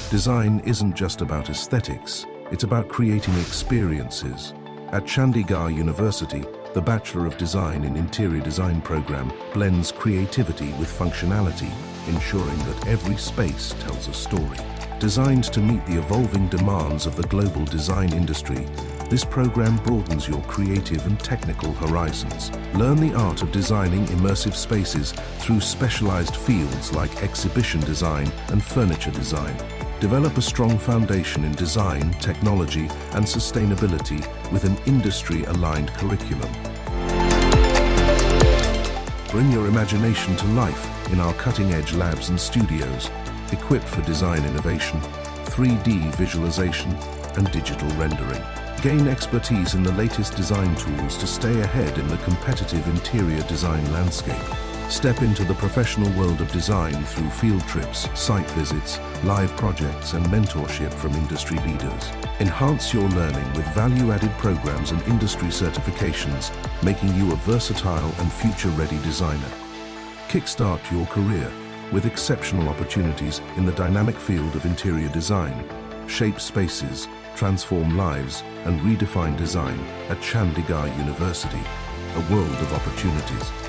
Design isn't just about aesthetics, it's about creating experiences. At Chandigarh University, the Bachelor of Design in Interior Design program blends creativity with functionality, ensuring that every space tells a story. Designed to meet the evolving demands of the global design industry, this program broadens your creative and technical horizons. Learn the art of designing immersive spaces through specialized fields like exhibition design and furniture design. Develop a strong foundation in design, technology, and sustainability with an industry-aligned curriculum. Bring your imagination to life in our cutting-edge labs and studios, equipped for design innovation, 3D visualization, and digital rendering. Gain expertise in the latest design tools to stay ahead in the competitive interior design landscape. Step into the professional world of design through field trips, site visits, live projects, and mentorship from industry leaders. Enhance your learning with value-added programs and industry certifications, making you a versatile and future-ready designer. Kickstart your career with exceptional opportunities in the dynamic field of interior design. Shape spaces, transform lives, and redefine design at Chandigarh University, a world of opportunities.